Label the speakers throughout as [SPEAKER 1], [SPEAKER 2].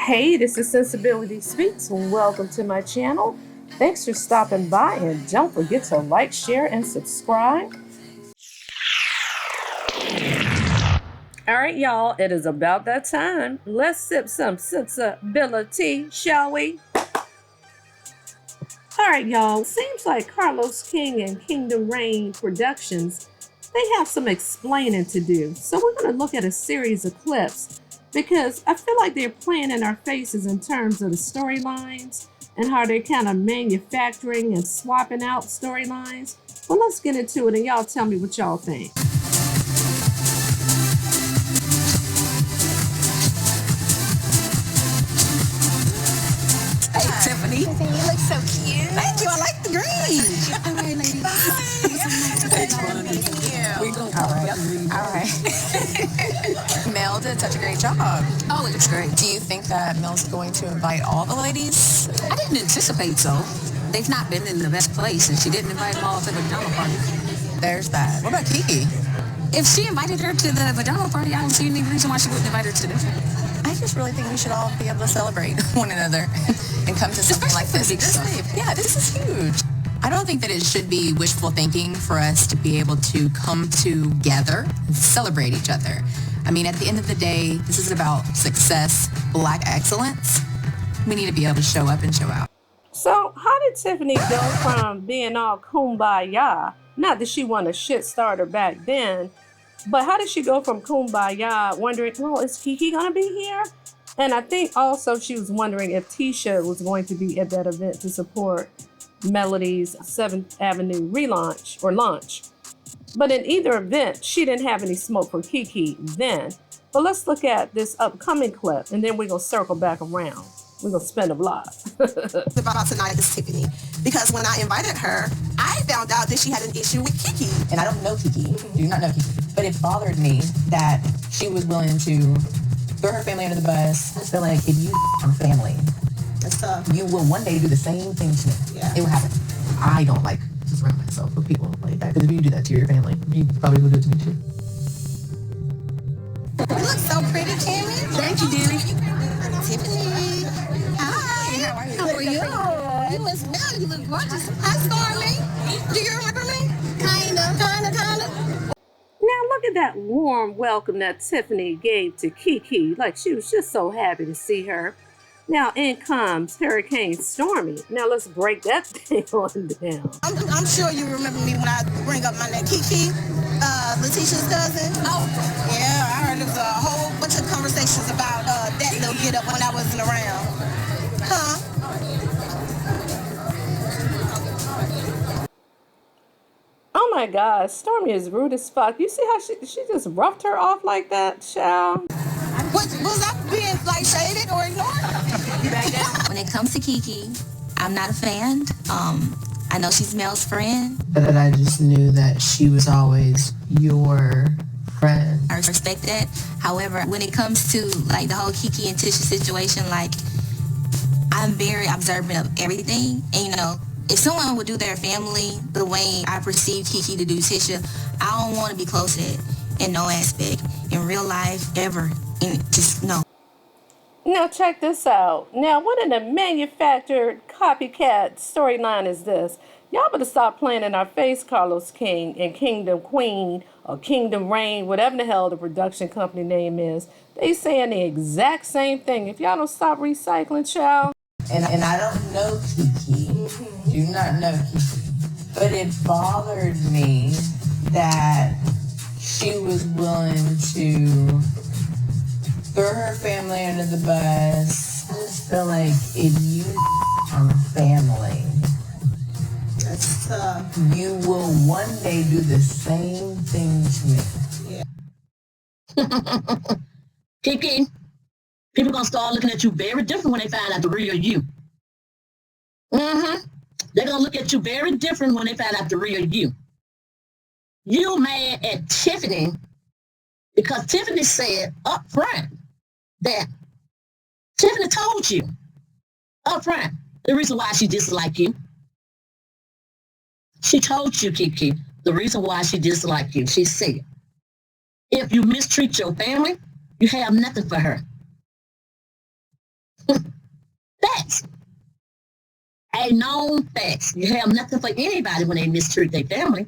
[SPEAKER 1] Hey, this is Sensibility Speaks. Welcome to my channel. Thanks for stopping by, and don't forget to like, share, and subscribe. All right, y'all, it is about that time. Let's sip some sensibility, shall we? All right, y'all, seems like Carlos King and Kingdom Reign Productions, they have some explaining to do. So we're going to look at a series of clips because I feel like they're playing in our faces in terms of the storylines and how they're kind of manufacturing and swapping out storylines. Well, let's get into it and y'all tell me what y'all think.
[SPEAKER 2] Hey, Tiffany.
[SPEAKER 3] You look so cute.
[SPEAKER 2] Thank you. I like the green.
[SPEAKER 3] All right, lady. Bye.
[SPEAKER 2] We go. All right.
[SPEAKER 3] Mel did such a great job.
[SPEAKER 2] Oh, it looks great.
[SPEAKER 3] Do you think that Mel's going to invite all the ladies?
[SPEAKER 2] I didn't anticipate so. They've not been in the best place, and she didn't invite them all to the pajama party.
[SPEAKER 3] There's that. What about Kiki?
[SPEAKER 2] If she invited her to the pajama party, I don't see any reason why she wouldn't invite her to this one.
[SPEAKER 3] I just really think we should all be able to celebrate one another and come to something like this. Yeah, this is huge. I don't think that it should be wishful thinking for us to be able to come together and celebrate each other. I mean, at the end of the day, this is about success, Black excellence. We need to be able to show up and show out.
[SPEAKER 1] So how did Tiffany go from being all kumbaya, not that she wasn't a shit starter back then, but how did she go from kumbaya wondering, well, is Kiki gonna be here? And I think also she was wondering if Tisha was going to be at that event to support Melody's 7th Avenue relaunch or launch. But in either event, she didn't have any smoke for Kiki then. But let's look at this upcoming clip and then we're gonna circle back around. We're gonna spin a block.
[SPEAKER 4] About tonight is Tiffany, because when I invited her, I found out that she had an issue with Kiki.
[SPEAKER 3] And I don't know Kiki, do not know Kiki, but it bothered me that she was willing to throw her family under the bus. I feel like if you her family,
[SPEAKER 4] That's tough.
[SPEAKER 3] you will one day do the same thing to me.
[SPEAKER 4] Yeah.
[SPEAKER 3] It will happen. I don't like to surround myself with people like that, because if you do that to your family, you probably will do it to me too.
[SPEAKER 4] You look so pretty, Kimmy.
[SPEAKER 2] Thank you, dearie.
[SPEAKER 4] Tiffany. Hi. How are you? You must know you look gorgeous. Hi, Stormy. Do you remember me? Kinda.
[SPEAKER 1] Now look at that warm welcome that Tiffany gave to Kiki. Like she was just so happy to see her. Now in comes Hurricane Stormy. Now let's break that thing on down.
[SPEAKER 4] I'm sure you remember me when I bring up my name. Kiki, Letitia's cousin. Oh. Yeah, I heard there was a whole bunch of conversations about that little get up when I wasn't around. Huh?
[SPEAKER 1] Oh my God, Stormy is rude as fuck. You see how she just roughed her off like that, child?
[SPEAKER 4] Was I being like shaded or ignored?
[SPEAKER 5] When it comes to Kiki, I'm not a fan. I know she's Mel's friend.
[SPEAKER 3] But I just knew that she was always your friend.
[SPEAKER 5] I respect that. However, when it comes to like the whole Kiki and Tisha situation, like I'm very observant of everything. And you know, if someone would do their family the way I perceive Kiki to do Tisha, I don't want to be close to it in no aspect. In real life, ever. And just no.
[SPEAKER 1] Now check this out. Now what in the manufactured copycat storyline is this? Y'all better stop playing in our face, Carlos King and Kingdom Queen or Kingdom Reign, whatever the hell the production company name is. They saying the exact same thing. If y'all don't stop recycling, child.
[SPEAKER 3] And I don't know Kiki, do not know Kiki, but it bothered me that she was willing to throw her family under the bus. I just feel like if you her family,
[SPEAKER 4] That's tough.
[SPEAKER 3] you will one day do the same thing to me.
[SPEAKER 6] Kiki, people gonna start looking at you very different when they find out the real you. They're gonna look at you very different when they find out the real you. You mad at Tiffany because Tiffany said up front that Tiffany told you up front the reason why she disliked you. She told you, Kiki, the reason why she disliked you. She said, if you mistreat your family, you have nothing for her. Facts. A known facts. You have nothing for anybody when they mistreat their family.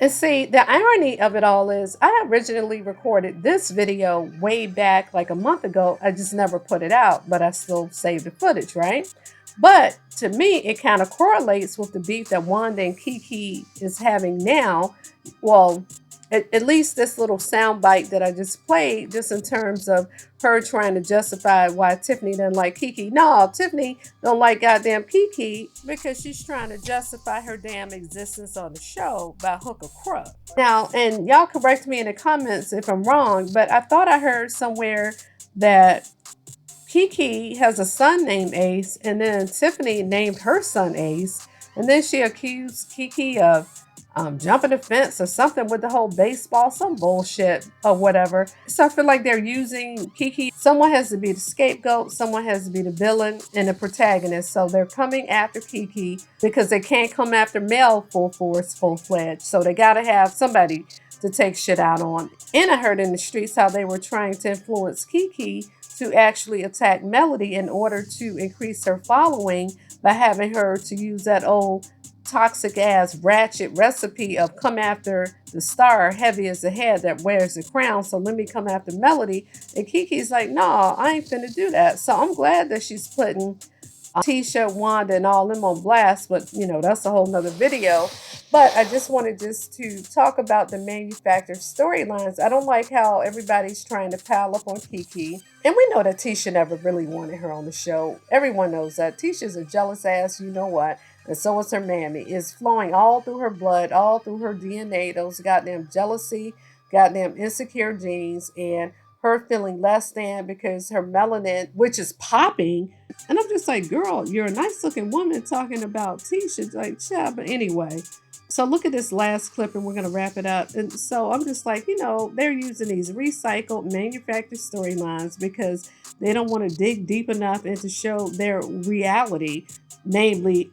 [SPEAKER 1] And see, the irony of it all is I originally recorded this video way back like a month ago. I just never put it out, but I still saved the footage, right? But to me, it kind of correlates with the beef that Wanda and Kiki is having now. Well, at least this little sound bite that I just played, just in terms of her trying to justify why Tiffany doesn't like Kiki. No, Tiffany don't like goddamn Kiki because she's trying to justify her damn existence on the show by hook or crook. Now, and y'all correct me in the comments if I'm wrong, but I thought I heard somewhere that Kiki has a son named Ace, and then Tiffany named her son Ace, and then she accused Kiki of jumping the fence or something with the whole baseball, some bullshit or whatever. So I feel like they're using Kiki. Someone has to be the scapegoat, someone has to be the villain and the protagonist. So they're coming after Kiki because they can't come after Mel full force, full-fledged. So they got to have somebody to take shit out on. And I heard in the streets how they were trying to influence Kiki to actually attack Melody in order to increase her following by having her to use that old toxic ass ratchet recipe of come after the star heavy as the head that wears the crown, so let me come after Melody. And Kiki's like, no, I ain't finna do that. So I'm glad that she's putting Tisha, Wanda, and all them on blast, but you know, that's a whole nother video. But I just wanted to talk about the manufactured storylines. I don't like how everybody's trying to pile up on Kiki. And we know that Tisha never really wanted her on the show. Everyone knows that. Tisha's a jealous ass, you know what? And so is her mammy. It's flowing all through her blood, all through her DNA, those goddamn jealousy, goddamn insecure genes, and her feeling less than because her melanin, which is popping. And I'm just like, girl, you're a nice looking woman talking about Tisha. Like, yeah, but anyway. So look at this last clip and we're going to wrap it up. And so I'm just like, you know, they're using these recycled, manufactured storylines because they don't want to dig deep enough into show their reality, namely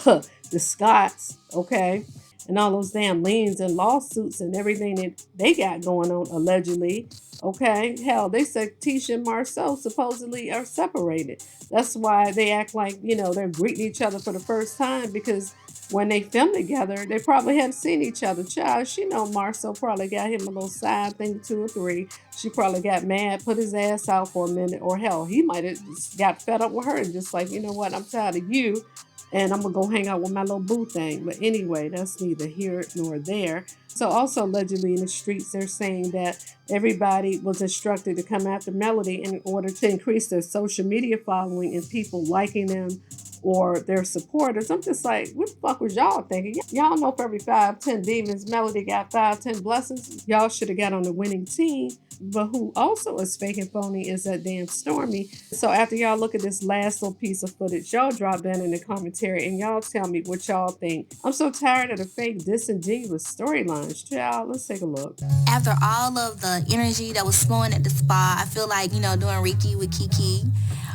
[SPEAKER 1] the Scots, okay? And all those damn liens and lawsuits and everything that they got going on, allegedly. Okay, hell, they said Tisha and Marcel supposedly are separated. That's why they act like, you know, they're greeting each other for the first time, because when they filmed together, they probably hadn't seen each other. Child, she know Marcel probably got him a little side thing, 2 or 3. She probably got mad, put his ass out for a minute, or hell, he might have got fed up with her and just like, you know what, I'm tired of you, and I'm gonna go hang out with my little boo thing. But anyway, that's neither here nor there. So also allegedly in the streets, they're saying that everybody was instructed to come after Melody in order to increase their social media following and people liking them or their supporters. I'm just like, what the fuck was y'all thinking? Y'all know for every 5, 10 demons, Melody got 5, 10 blessings. Y'all should have got on the winning team. But who also is fake and phony is that damn Stormy. So after y'all look at this last little piece of footage, y'all drop down in the commentary and y'all tell me what y'all think. I'm so tired of the fake disingenuous storylines. Y'all, let's take a look.
[SPEAKER 5] After all of the energy that was flowing at the spa, I feel like, you know, doing Reiki with Kiki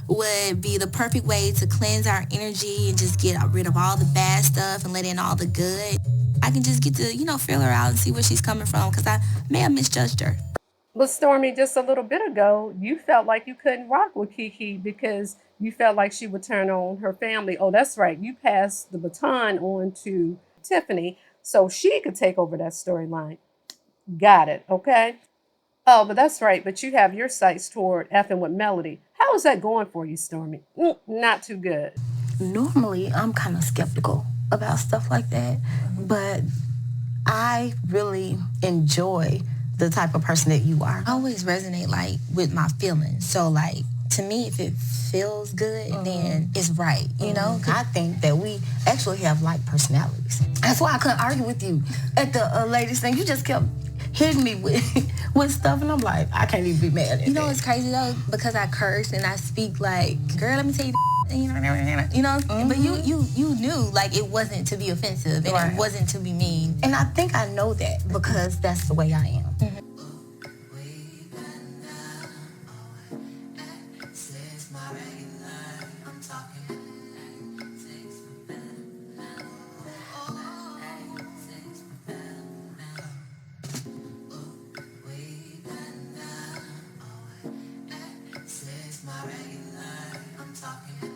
[SPEAKER 5] would be the perfect way to cleanse our energy and just get rid of all the bad stuff and let in all the good. I can just get to, you know, feel her out and see where she's coming from, because I may have misjudged her.
[SPEAKER 1] But Stormy, just a little bit ago, you felt like you couldn't rock with Kiki because you felt like she would turn on her family. Oh, that's right. You passed the baton on to Tiffany so she could take over that storyline. Got it. Okay. Oh, but that's right. But you have your sights toward effing with Melody. How is that going for you, Stormy? Not too good.
[SPEAKER 7] Normally, I'm kind of skeptical about stuff like that, but I really enjoy the type of person that you are.
[SPEAKER 5] I always resonate like with my feelings. So like, to me, if it feels good, then it's right, you know?
[SPEAKER 7] I think that we actually have like personalities. That's why I couldn't argue with you at the ladies thing. You just kept hitting me with stuff, and I'm like, I can't even be mad at
[SPEAKER 5] You know what's crazy though? Because I curse and I speak like, girl, let me tell you, you know, but you knew like it wasn't to be offensive and it wasn't to be mean.
[SPEAKER 7] And I think I know that because that's the way I am.
[SPEAKER 3] talking.